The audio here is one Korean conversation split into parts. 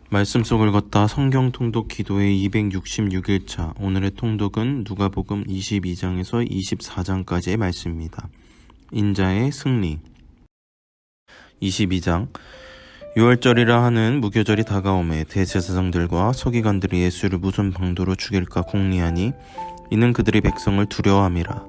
말씀 속을 걷다 성경 통독 기도의 266일차. 오늘의 통독은 누가복음 22장에서 24장까지의 말씀입니다. 인자의 승리. 22장. 유월절이라 하는 무교절이 다가오매 대제사장들과 서기관들이 예수를 무슨 방도로 죽일까 궁리하니 이는 그들이 백성을 두려워함이라.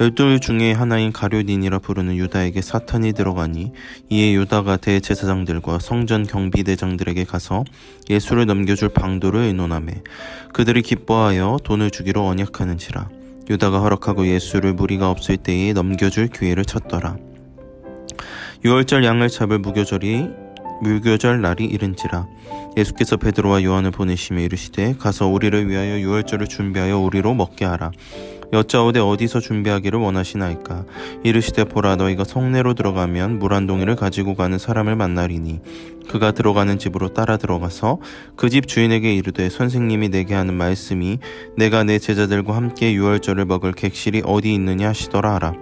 12 중에 하나인 가룟인이라 부르는 유다에게 사탄이 들어가니 이에 유다가 대제사장들과 성전 경비대장들에게 가서 예수를 넘겨줄 방도를 의논하매 그들이 기뻐하여 돈을 주기로 언약하는지라. 유다가 허락하고 예수를 무리가 없을 때에 넘겨줄 기회를 찾더라. 유월절 양을 잡을 무교절 날이 이른지라. 예수께서 베드로와 요한을 보내시며 이르시되 가서 우리를 위하여 유월절을 준비하여 우리로 먹게 하라. 여짜오되 어디서 준비하기를 원하시나이까. 이르시되 보라, 너희가 성내로 들어가면 물 한 동이를 가지고 가는 사람을 만나리니 그가 들어가는 집으로 따라 들어가서 그 집 주인에게 이르되 선생님이 내게 하는 말씀이 내가 내 제자들과 함께 유월절을 먹을 객실이 어디 있느냐 하시더라 하라.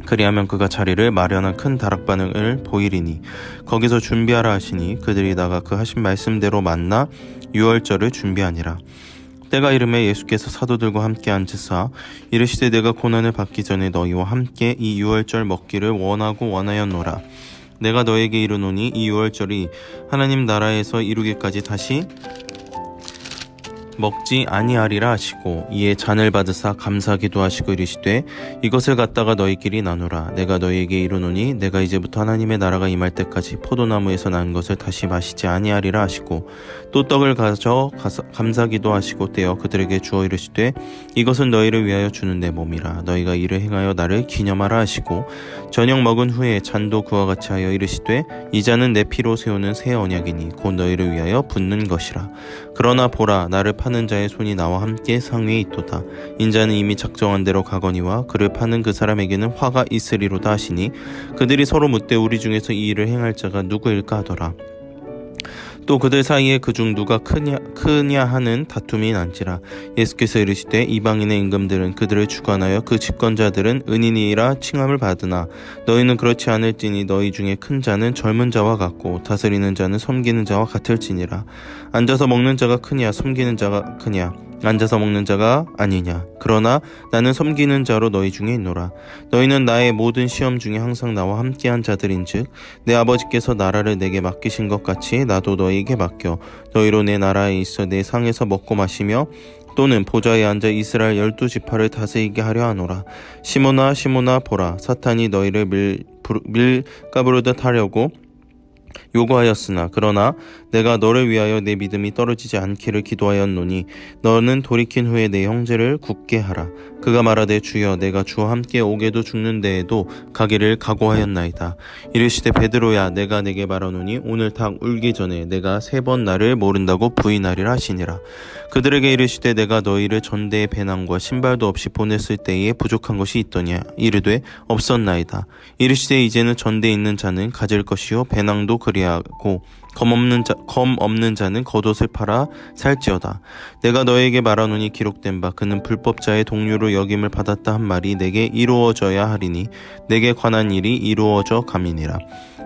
그리하면 그가 자리를 마련한 큰 다락방을 보이리니 거기서 준비하라 하시니 그들이 나가 그 하신 말씀대로 만나 유월절을 준비하니라. 때가 이르매 예수께서 사도들과 함께 앉으사 이르시되 내가 고난을 받기 전에 너희와 함께 이 유월절 먹기를 원하였노라. 내가 너에게 이르노니 이 유월절이 하나님 나라에서 이루기까지 다시 먹지 아니하리라 하시고 이에 잔을 받으사 감사기도 하시고 이르시되 이것을 갖다가 너희끼리 나누라. 내가 너희에게 이르노니 내가 이제부터 하나님의 나라가 임할 때까지 포도나무에서 난 것을 다시 마시지 아니하리라 하시고 또 떡을 가져 감사기도 하시고 떼어 그들에게 주어 이르시되 이것은 너희를 위하여 주는 내 몸이라. 너희가 이를 행하여 나를 기념하라 하시고 저녁 먹은 후에 잔도 그와 같이 하여 이르시되 이 잔은 내 피로 세우는 새 언약이니 곧 너희를 위하여 붓는 것이라. 그러나 보라, 나를 파는 자의 손이 나와 함께 상위에 있도다. 인자는 이미 작정한 대로 가거니와 그를 파는 그 사람에게는 화가 있으리로다 하시니 그들이 서로 묻되 우리 중에서 이 일을 행할 자가 누구일까 하더라. 또 그들 사이에 그중 누가 크냐 하는 다툼이 난지라. 예수께서 이르시되 이방인의 임금들은 그들을 주관하여 그 집권자들은 은인이라 칭함을 받으나 너희는 그렇지 않을지니 너희 중에 큰 자는 젊은 자와 같고 다스리는 자는 섬기는 자와 같을지니라. 앉아서 먹는 자가 크냐 섬기는 자가 크냐 앉아서 먹는 자가 아니냐. 그러나 나는 섬기는 자로 너희 중에 있노라. 너희는 나의 모든 시험 중에 항상 나와 함께한 자들인즉 내 아버지께서 나라를 내게 맡기신 것 같이 나도 너희에게 맡겨 너희로 내 나라에 있어 내 상에서 먹고 마시며 또는 보좌에 앉아 이스라엘 12지파를 다스리게 하려 하노라. 시몬아 시몬아 보라, 사탄이 너희를 밀가부르듯 하려고 요구하였으나 그러나 내가 너를 위하여 내 믿음이 떨어지지 않기를 기도하였노니 너는 돌이킨 후에 내 형제를 굳게 하라. 그가 말하되 주여, 내가 주와 함께 오게도 죽는 데에도 가기를 각오하였나이다. 이르시되 베드로야, 내가 내게 말하노니 오늘 닭 울기 전에 내가 3번 나를 모른다고 부인하리라 하시니라. 그들에게 이르시되 내가 너희를 전대의 배낭과 신발도 없이 보냈을 때에 부족한 것이 있더냐. 이르되 없었나이다. 이르시되 이제는 전대에 있는 자는 가질 것이요 배낭도 그리하고 검 없는 자는 겉옷을 팔아 살지어다. 내가 너에게 말하노니 기록된 바 그는 불법자의 동료로 여김을 받았다 한 말이 내게 이루어져야 하리니 내게 관한 일이 이루어져 감이니라.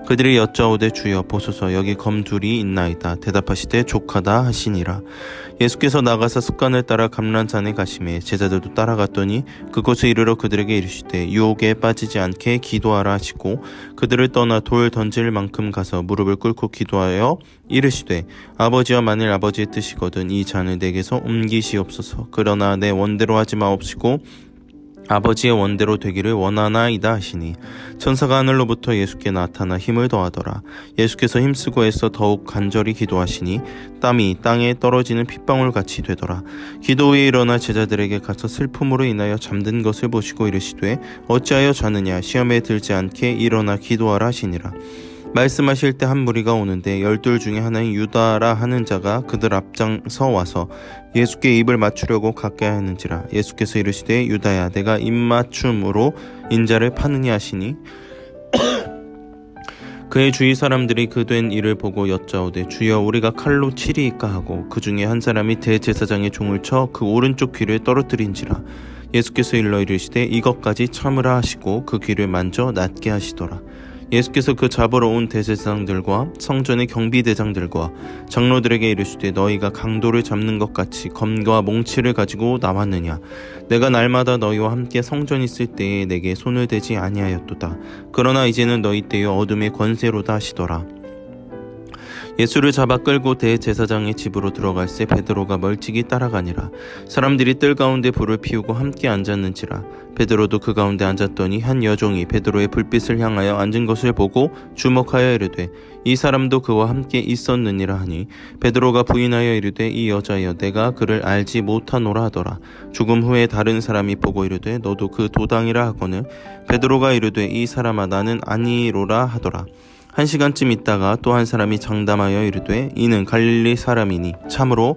그들이 여짜오되 주여 보소서, 여기 검 둘이 있나이다. 대답하시되 족하다 하시니라. 예수께서 나가서 습관을 따라 감람산에 가시매 제자들도 따라갔더니 그곳에 이르러 그들에게 이르시되 유혹에 빠지지 않게 기도하라 하시고 그들을 떠나 돌 던질 만큼 가서 무릎을 꿇고 기도하여 이르시되 아버지여, 만일 아버지의 뜻이거든 이 잔을 내게서 옮기시옵소서. 그러나 내 원대로 하지 마옵시고 아버지의 원대로 되기를 원하나이다 하시니 천사가 하늘로부터 예수께 나타나 힘을 더하더라. 예수께서 힘쓰고 애써 더욱 간절히 기도하시니 땀이 땅에 떨어지는 핏방울 같이 되더라. 기도 후에 일어나 제자들에게 가서 슬픔으로 인하여 잠든 것을 보시고 이르시되 어찌하여 자느냐. 시험에 들지 않게 일어나 기도하라 하시니라. 말씀하실 때 한 무리가 오는데 12 중에 하나인 유다라 하는 자가 그들 앞장서 와서 예수께 입을 맞추려고 가까이 하는지라. 예수께서 이르시되 유다야, 내가 입맞춤으로 인자를 파느냐 하시니 그의 주위 사람들이 그 된 일을 보고 여짜오되 주여, 우리가 칼로 치리이까 하고 그 중에 한 사람이 대제사장의 종을 쳐 그 오른쪽 귀를 떨어뜨린지라. 예수께서 일러 이르시되 이것까지 참으라 하시고 그 귀를 만져 낫게 하시더라. 예수께서 그 잡으러 온 대제사장들과 성전의 경비대장들과 장로들에게 이르시되 너희가 강도를 잡는 것 같이 검과 몽치를 가지고 나왔느냐. 내가 날마다 너희와 함께 성전 있을 때에 내게 손을 대지 아니하였도다. 그러나 이제는 너희 때에 어둠의 권세로다 하시더라. 예수를 잡아 끌고 대제사장의 집으로 들어갈새 베드로가 멀찍이 따라가니라. 사람들이 뜰 가운데 불을 피우고 함께 앉았는지라. 베드로도 그 가운데 앉았더니 한 여종이 베드로의 불빛을 향하여 앉은 것을 보고 주목하여 이르되 이 사람도 그와 함께 있었느니라 하니 베드로가 부인하여 이르되 이 여자여 내가 그를 알지 못하노라 하더라. 죽음 후에 다른 사람이 보고 이르되 너도 그 도당이라 하거늘 베드로가 이르되 이 사람아 나는 아니로라 하더라. 1시간쯤 있다가 또 한 사람이 장담하여 이르되 이는 갈릴리 사람이니 참으로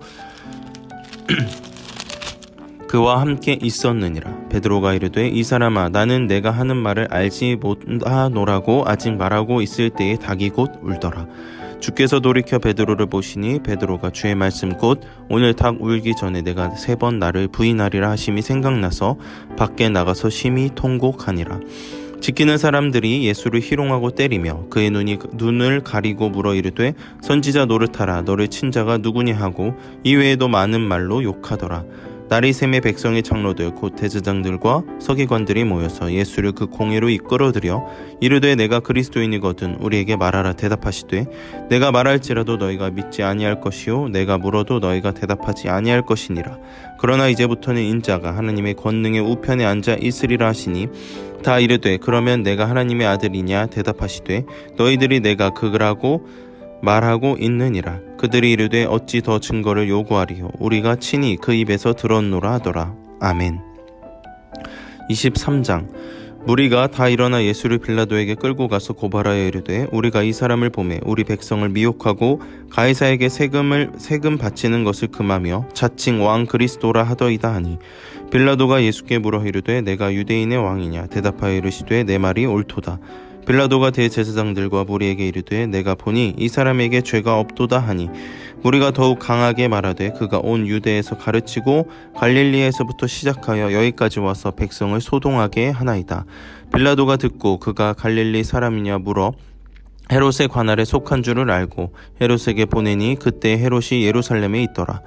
그와 함께 있었느니라. 베드로가 이르되 이 사람아 나는 내가 하는 말을 알지 못하노라고 아직 말하고 있을 때에 닭이 곧 울더라. 주께서 돌이켜 베드로를 보시니 베드로가 주의 말씀 곧 오늘 닭 울기 전에 내가 3번 나를 부인하리라 하심이 생각나서 밖에 나가서 심히 통곡하니라. 지키는 사람들이 예수를 희롱하고 때리며 그의 눈을 가리고 물어 이르되 선지자 노릇하라 너를 친 자가 누구냐 하고 이외에도 많은 말로 욕하더라. 날이 샘에 백성의 장로들 곧 대제사장들과 서기관들이 모여서 예수를 그 공회로 이끌어들여 이르되 내가 그리스도인이거든 우리에게 말하라 대답하시되 내가 말할지라도 너희가 믿지 아니할 것이요 내가 물어도 너희가 대답하지 아니할 것이니라. 그러나 이제부터는 인자가 하나님의 권능의 우편에 앉아 있으리라 하시니 다 이르되 그러면 내가 하나님의 아들이냐 대답하시되 너희들이 내가 그라고 말하고 있느니라. 그들이 이르되 어찌 더 증거를 요구하리요 우리가 친히 그 입에서 들었노라 하더라. 아멘. 23장 무리가 다 일어나 예수를 빌라도에게 끌고 가서 고발하여 이르되 우리가 이 사람을 보매 우리 백성을 미혹하고 가이사에게 세금 바치는 것을 금하며 자칭 왕 그리스도라 하더이다 하니 빌라도가 예수께 물어 이르되 내가 유대인의 왕이냐 대답하여 이르시되 내 말이 옳도다. 빌라도가 대제사장들과 무리에게 이르되 내가 보니 이 사람에게 죄가 없도다 하니 무리가 더욱 강하게 말하되 그가 온 유대에서 가르치고 갈릴리에서부터 시작하여 여기까지 와서 백성을 소동하게 하나이다. 빌라도가 듣고 그가 갈릴리 사람이냐 물어 헤롯의 관할에 속한 줄을 알고 헤롯에게 보내니 그때 헤롯이 예루살렘에 있더라.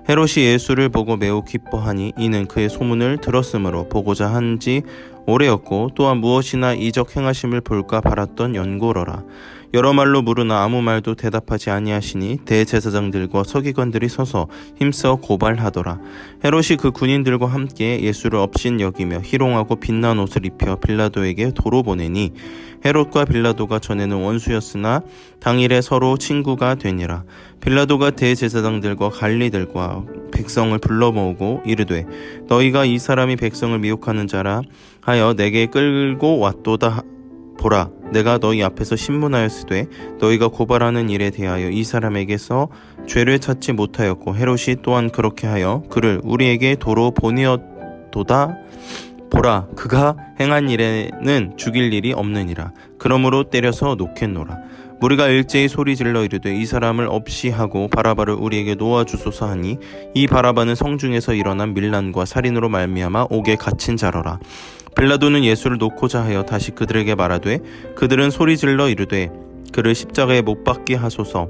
헤롯이 예수를 보고 매우 기뻐하니 이는 그의 소문을 들었으므로 보고자 한지 오래였고 또한 무엇이나 이적 행하심을 볼까 바랐던 연고로라. 여러 말로 물으나 아무 말도 대답하지 아니하시니 대제사장들과 서기관들이 서서 힘써 고발하더라. 헤롯이 그 군인들과 함께 예수를 업신 여기며 희롱하고 빛난 옷을 입혀 빌라도에게 도로 보내니 헤롯과 빌라도가 전에는 원수였으나 당일에 서로 친구가 되니라. 빌라도가 대제사장들과 관리들과 백성을 불러 모으고 이르되 너희가 이 사람이 백성을 미혹하는 자라 하여 내게 끌고 왔도다. 보라 내가 너희 앞에서 신문하였으되 너희가 고발하는 일에 대하여 이 사람에게서 죄를 찾지 못하였고 헤롯이 또한 그렇게 하여 그를 우리에게 도로 보내었도다. 보라 그가 행한 일에는 죽일 일이 없느니라. 그러므로 때려서 놓겠노라. 무리가 일제히 소리질러 이르되 이 사람을 없이 하고 바라바를 우리에게 놓아주소서 하니 이 바라바는 성중에서 일어난 밀란과 살인으로 말미암아 옥에 갇힌 자러라. 빌라도는 예수를 놓고자 하여 다시 그들에게 말하되 그들은 소리질러 이르되 그를 십자가에 못 박게 하소서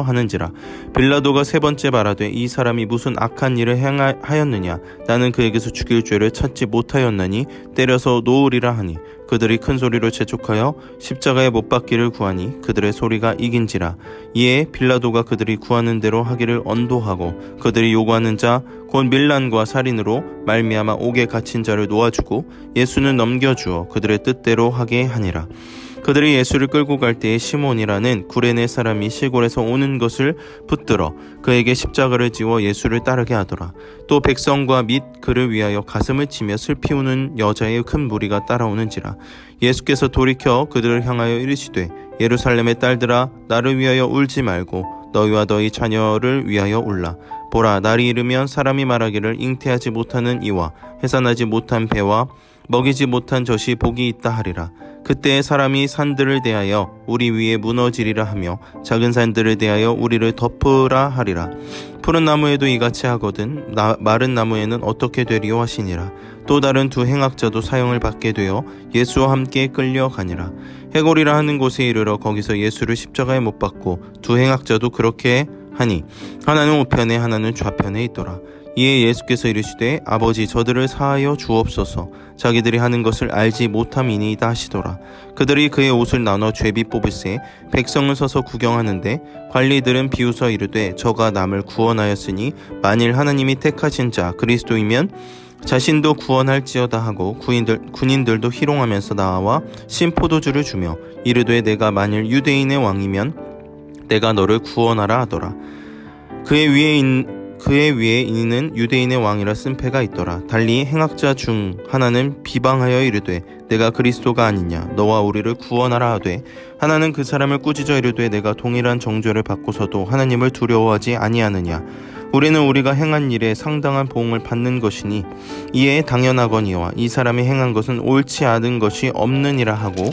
하는지라. 빌라도가 3번째 말하되 이 사람이 무슨 악한 일을 행하였느냐 나는 그에게서 죽일 죄를 찾지 못하였나니 때려서 놓으리라 하니 그들이 큰 소리로 재촉하여 십자가에 못 박기를 구하니 그들의 소리가 이긴지라. 이에 빌라도가 그들이 구하는 대로 하기를 언도하고 그들이 요구하는 자 곧 밀란과 살인으로 말미암아 옥에 갇힌 자를 놓아주고 예수는 넘겨주어 그들의 뜻대로 하게 하니라. 그들이 예수를 끌고 갈 때에 시몬이라는 구레네 사람이 시골에서 오는 것을 붙들어 그에게 십자가를 지워 예수를 따르게 하더라. 또 백성과 및 그를 위하여 가슴을 치며 슬피 우는 여자의 큰 무리가 따라오는지라. 예수께서 돌이켜 그들을 향하여 이르시되 예루살렘의 딸들아 나를 위하여 울지 말고 너희와 너희 자녀를 위하여 울라. 보라 날이 이르면 사람이 말하기를 잉태하지 못하는 이와 해산하지 못한 배와 먹이지 못한 젖이 복이 있다 하리라. 그때 사람이 산들을 대하여 우리 위에 무너지리라 하며 작은 산들을 대하여 우리를 덮으라 하리라. 푸른 나무에도 이같이 하거든 마른 나무에는 어떻게 되리요 하시니라. 또 다른 두 행악자도 사형을 받게 되어 예수와 함께 끌려가니라. 해골이라 하는 곳에 이르러 거기서 예수를 십자가에 못 박고 두 행악자도 그렇게 하니 하나는 우편에 하나는 좌편에 있더라. 이에 예수께서 이르시되 아버지 저들을 사하여 주옵소서 자기들이 하는 것을 알지 못함이니이다 하시더라. 그들이 그의 옷을 나눠 죄비 뽑을새 백성은 서서 구경하는데 관리들은 비웃어 이르되 저가 남을 구원하였으니 만일 하나님이 택하신 자 그리스도이면 자신도 구원할지어다 하고 군인들도 희롱하면서 나와 신포도주를 주며 이르되 내가 만일 유대인의 왕이면 내가 너를 구원하라 하더라. 그의 위에 이는 유대인의 왕이라 쓴 패가 있더라. 달리 행악자 중 하나는 비방하여 이르되 내가 그리스도가 아니냐 너와 우리를 구원하라 하되 하나는 그 사람을 꾸짖어 이르되 내가 동일한 정죄를 받고서도 하나님을 두려워하지 아니하느냐 우리는 우리가 행한 일에 상당한 보응을 받는 것이니 이에 당연하거니와 이 사람이 행한 것은 옳지 않은 것이 없느니라 하고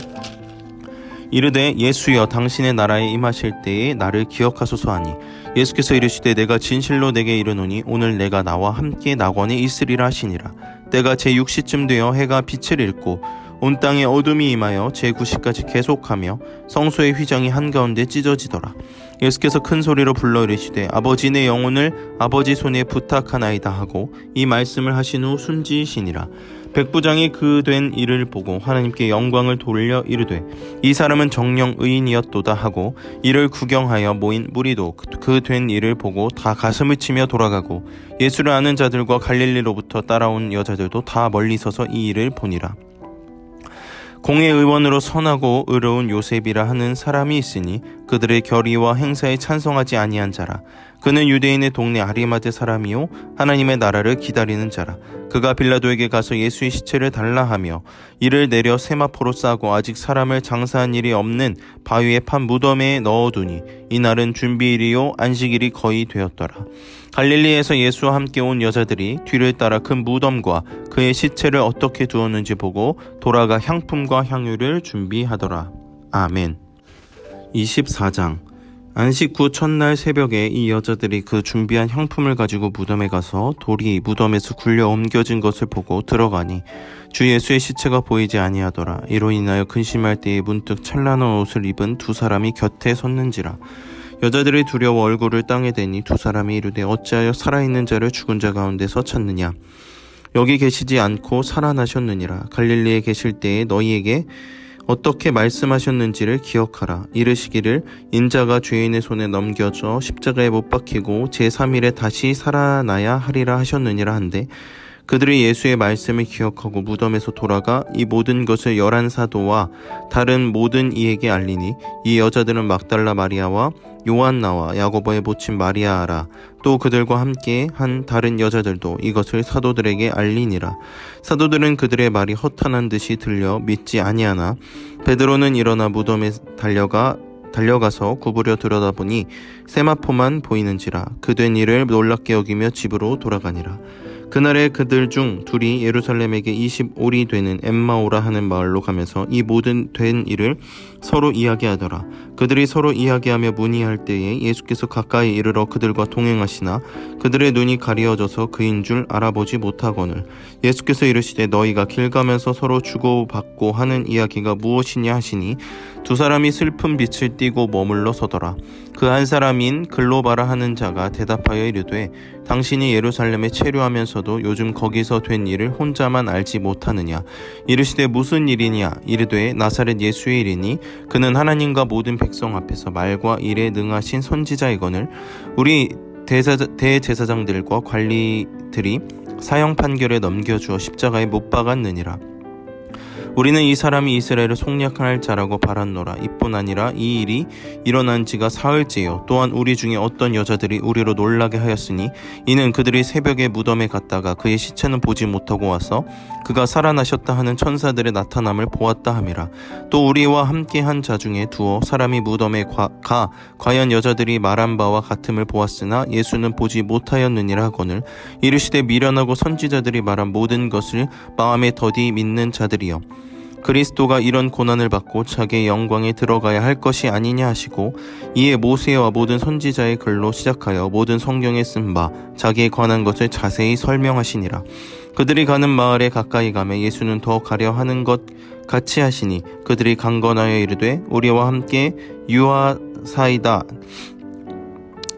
이르되 예수여 당신의 나라에 임하실 때에 나를 기억하소서 하니 예수께서 이르시되 내가 진실로 내게 이르노니 오늘 내가 나와 함께 낙원에 있으리라 하시니라. 때가 제6시쯤 되어 해가 빛을 잃고 온 땅에 어둠이 임하여 제9시까지 계속하며 성소의 휘장이 한가운데 찢어지더라. 예수께서 큰 소리로 불러 이르시되 아버지 내 영혼을 아버지 손에 부탁하나이다 하고 이 말씀을 하신 후 숨지시니라. 백부장이 그 된 일을 보고 하나님께 영광을 돌려 이르되 이 사람은 정령 의인이었도다 하고 이를 구경하여 모인 무리도 그 된 일을 보고 다 가슴을 치며 돌아가고 예수를 아는 자들과 갈릴리로부터 따라온 여자들도 다 멀리 서서 이 일을 보니라. 공의 의원으로 선하고 의로운 요셉이라 하는 사람이 있으니 그들의 결의와 행사에 찬성하지 아니한 자라. 그는 유대인의 동네 아리마대 사람이요 하나님의 나라를 기다리는 자라. 그가 빌라도에게 가서 예수의 시체를 달라 하며 이를 내려 세마포로 싸고 아직 사람을 장사한 일이 없는 바위에 판 무덤에 넣어두니 이날은 준비일이요 안식일이 거의 되었더라. 갈릴리에서 예수와 함께 온 여자들이 뒤를 따라 큰 무덤과 그의 시체를 어떻게 두었는지 보고 돌아가 향품과 향유를 준비하더라. 아멘. 24장. 안식 후 첫날 새벽에 이 여자들이 그 준비한 향품을 가지고 무덤에 가서 돌이 무덤에서 굴려 옮겨진 것을 보고 들어가니 주 예수의 시체가 보이지 아니하더라. 이로 인하여 근심할 때에 문득 찬란한 옷을 입은 두 사람이 곁에 섰는지라. 여자들이 두려워 얼굴을 땅에 대니 두 사람이 이르되 어찌하여 살아있는 자를 죽은 자 가운데서 찾느냐 여기 계시지 않고 살아나셨느니라. 갈릴리에 계실 때에 너희에게 어떻게 말씀하셨는지를 기억하라. 이르시기를 인자가 죄인의 손에 넘겨져 십자가에 못 박히고 제3일에 다시 살아나야 하리라 하셨느니라 한데 그들이 예수의 말씀을 기억하고 무덤에서 돌아가 이 모든 것을 11사도와 다른 모든 이에게 알리니 이 여자들은 막달라 마리아와 요한나와 야고보의 모친 마리아라. 또 그들과 함께 한 다른 여자들도 이것을 사도들에게 알리니라. 사도들은 그들의 말이 허탄한 듯이 들려 믿지 아니하나 베드로는 일어나 무덤에 달려가서 구부려 들여다보니 세마포만 보이는지라. 그 된 일을 놀랍게 여기며 집으로 돌아가니라. 그날에 그들 중 둘이 예루살렘에게 25리 되는 엠마오라 하는 마을로 가면서 이 모든 된 일을 서로 이야기하더라. 그들이 서로 이야기하며 문의할 때에 예수께서 가까이 이르러 그들과 동행하시나 그들의 눈이 가리어져서 그인 줄 알아보지 못하거늘 예수께서 이르시되 너희가 길 가면서 서로 주고받고 하는 이야기가 무엇이냐 하시니 두 사람이 슬픈 빛을 띠고 머물러 서더라. 그 한 사람인 글로바라 하는 자가 대답하여 이르되 당신이 예루살렘에 체류하면서도 요즘 거기서 된 일을 혼자만 알지 못하느냐. 이르시되 무슨 일이냐. 이르되 나사렛 예수의 일이니 그는 하나님과 모든 백성 앞에서 말과 일에 능하신 선지자이거늘 우리 대제사장들과 관리들이 사형 판결에 넘겨주어 십자가에 못 박았느니라. 우리는 이 사람이 이스라엘을 속량할 자라고 바랐노라. 이뿐 아니라 이 일이 일어난 지가 사흘째요. 또한 우리 중에 어떤 여자들이 우리로 놀라게 하였으니 이는 그들이 새벽에 무덤에 갔다가 그의 시체는 보지 못하고 와서 그가 살아나셨다 하는 천사들의 나타남을 보았다 함이라. 또 우리와 함께한 자 중에 두어 사람이 무덤에 가 과연 여자들이 말한 바와 같음을 보았으나 예수는 보지 못하였느니라 하거늘 이르시되 미련하고 선지자들이 말한 모든 것을 마음에 더디 믿는 자들이여, 그리스도가 이런 고난을 받고 자기의 영광에 들어가야 할 것이 아니냐 하시고 이에 모세와 모든 선지자의 글로 시작하여 모든 성경에 쓴 바 자기에 관한 것을 자세히 설명하시니라. 그들이 가는 마을에 가까이 가매 예수는 더 가려 하는 것 같이 하시니 그들이 강건하여 이르되 우리와 함께 유하사이다.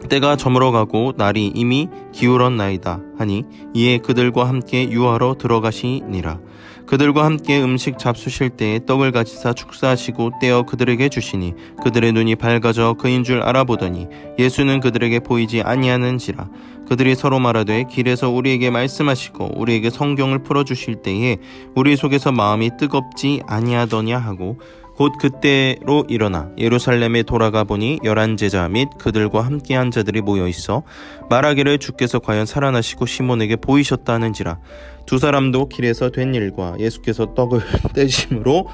때가 저물어가고 날이 이미 기울었나이다 하니 이에 그들과 함께 유하로 들어가시니라. 그들과 함께 음식 잡수실 때에 떡을 가지사 축사하시고 떼어 그들에게 주시니 그들의 눈이 밝아져 그인 줄 알아보더니 예수는 그들에게 보이지 아니하는지라. 그들이 서로 말하되 길에서 우리에게 말씀하시고 우리에게 성경을 풀어주실 때에 우리 속에서 마음이 뜨겁지 아니하더냐 하고 곧 그때로 일어나 예루살렘에 돌아가 보니 11제자 및 그들과 함께한 자들이 모여있어 말하기를 주께서 과연 살아나시고 시몬에게 보이셨다 하는지라. 두 사람도 길에서 된 일과 예수께서 떡을 떼심으로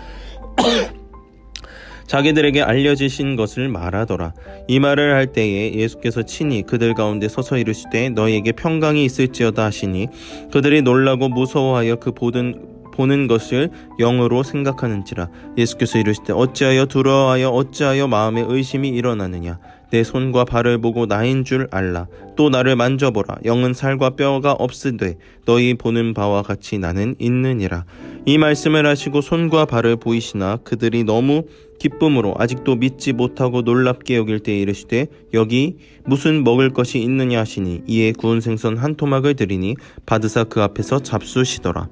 자기들에게 알려지신 것을 말하더라. 이 말을 할 때에 예수께서 친히 그들 가운데 서서 이르시되 너희에게 평강이 있을지어다 하시니 그들이 놀라고 무서워하여 그 보는 것을 영으로 생각하는지라. 예수께서 이르시되 어찌하여 두려워하여 어찌하여 마음에 의심이 일어나느냐. 내 손과 발을 보고 나인 줄 알라. 또 나를 만져보라. 영은 살과 뼈가 없으되 너희 보는 바와 같이 나는 있느니라. 이 말씀을 하시고 손과 발을 보이시나 그들이 너무 기쁨으로 아직도 믿지 못하고 놀랍게 여길 때에 이르시되 여기 무슨 먹을 것이 있느냐 하시니 이에 구운 생선 한 토막을 드리니 받으사 그 앞에서 잡수시더라.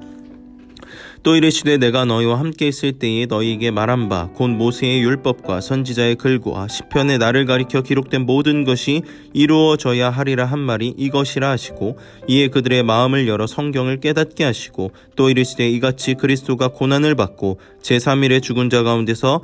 또 이르시되 내가 너희와 함께 있을 때에 너희에게 말한 바 곧 모세의 율법과 선지자의 글과 시편에 나를 가리켜 기록된 모든 것이 이루어져야 하리라 한 말이 이것이라 하시고 이에 그들의 마음을 열어 성경을 깨닫게 하시고 또 이르시되 이같이 그리스도가 고난을 받고 제3일에 죽은 자 가운데서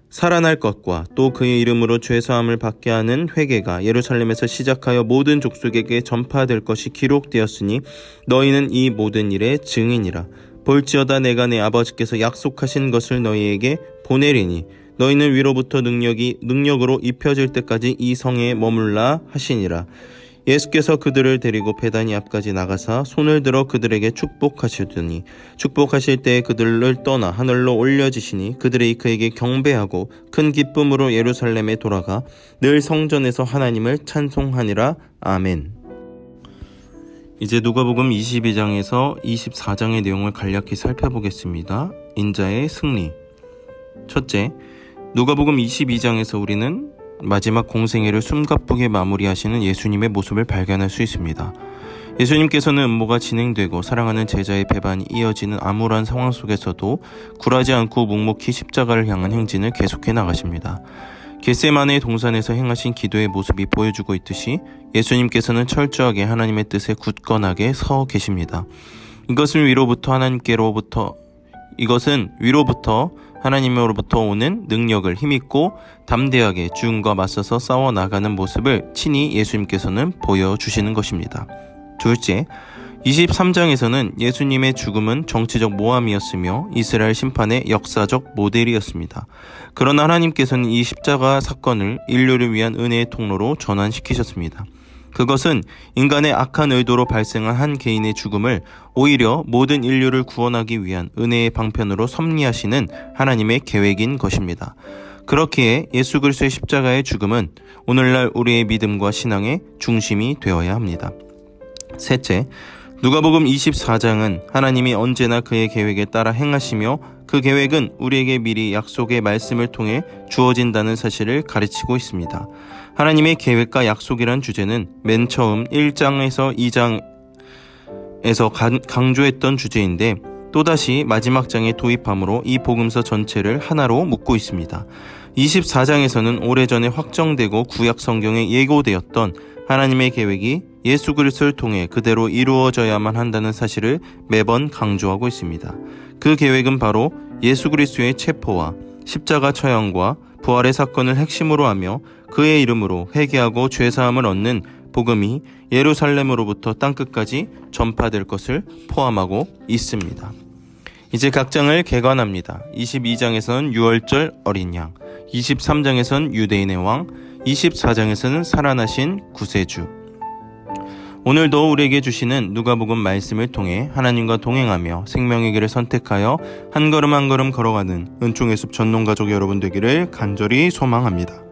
살아날 것과 또 그의 이름으로 죄사함을 받게 하는 회개가 예루살렘에서 시작하여 모든 족속에게 전파될 것이 기록되었으니 너희는 이 모든 일의 증인이라. 볼지어다 내가 내 아버지께서 약속하신 것을 너희에게 보내리니 너희는 위로부터 능력으로 입혀질 때까지 이 성에 머물라 하시니라. 예수께서 그들을 데리고 베다니 앞까지 나가사 손을 들어 그들에게 축복하시더니 축복하실 때에 그들을 떠나 하늘로 올려지시니 그들이 그에게 경배하고 큰 기쁨으로 예루살렘에 돌아가 늘 성전에서 하나님을 찬송하니라. 아멘. 이제 누가복음 22장에서 24장의 내용을 간략히 살펴보겠습니다. 인자의 승리. 첫째, 누가복음 22장에서 우리는 마지막 공생애를 숨가쁘게 마무리하시는 예수님의 모습을 발견할 수 있습니다. 예수님께서는 음모가 진행되고 사랑하는 제자의 배반이 이어지는 암울한 상황 속에서도 굴하지 않고 묵묵히 십자가를 향한 행진을 계속해 나가십니다. 겟세마네 동산에서 행하신 기도의 모습이 보여주고 있듯이 예수님께서는 철저하게 하나님의 뜻에 굳건하게 서 계십니다. 이것은 위로부터 하나님으로부터 오는 능력을 힘있고 담대하게 죽음과 맞서서 싸워나가는 모습을 친히 예수님께서는 보여주시는 것입니다. 둘째, 23장에서는 예수님의 죽음은 정치적 모함이었으며 이스라엘 심판의 역사적 모델이었습니다. 그러나 하나님께서는 이 십자가 사건을 인류를 위한 은혜의 통로로 전환시키셨습니다. 그것은 인간의 악한 의도로 발생한 한 개인의 죽음을 오히려 모든 인류를 구원하기 위한 은혜의 방편으로 섭리하시는 하나님의 계획인 것입니다. 그렇기에 예수 그리스도의 십자가의 죽음은 오늘날 우리의 믿음과 신앙의 중심이 되어야 합니다. 셋째, 누가복음 24장은 하나님이 언제나 그의 계획에 따라 행하시며 그 계획은 우리에게 미리 약속의 말씀을 통해 주어진다는 사실을 가르치고 있습니다. 하나님의 계획과 약속이란 주제는 맨 처음 1장에서 2장에서 강조했던 주제인데 또다시 마지막 장에 도입함으로 이 복음서 전체를 하나로 묶고 있습니다. 24장에서는 오래전에 확정되고 구약 성경에 예고되었던 하나님의 계획이 예수 그리스도를 통해 그대로 이루어져야만 한다는 사실을 매번 강조하고 있습니다. 그 계획은 바로 예수 그리스도의 체포와 십자가 처형과 부활의 사건을 핵심으로 하며 그의 이름으로 회개하고 죄사함을 얻는 복음이 예루살렘으로부터 땅끝까지 전파될 것을 포함하고 있습니다. 이제 각 장을 개관합니다. 22장에서는 유월절 어린 양, 23장에서는 유대인의 왕, 24장에서는 살아나신 구세주. 오늘도 우리에게 주시는 누가복음 말씀을 통해 하나님과 동행하며 생명의 길을 선택하여 한 걸음 한 걸음 걸어가는 은총의 숲 전농가족 여러분 되기를 간절히 소망합니다.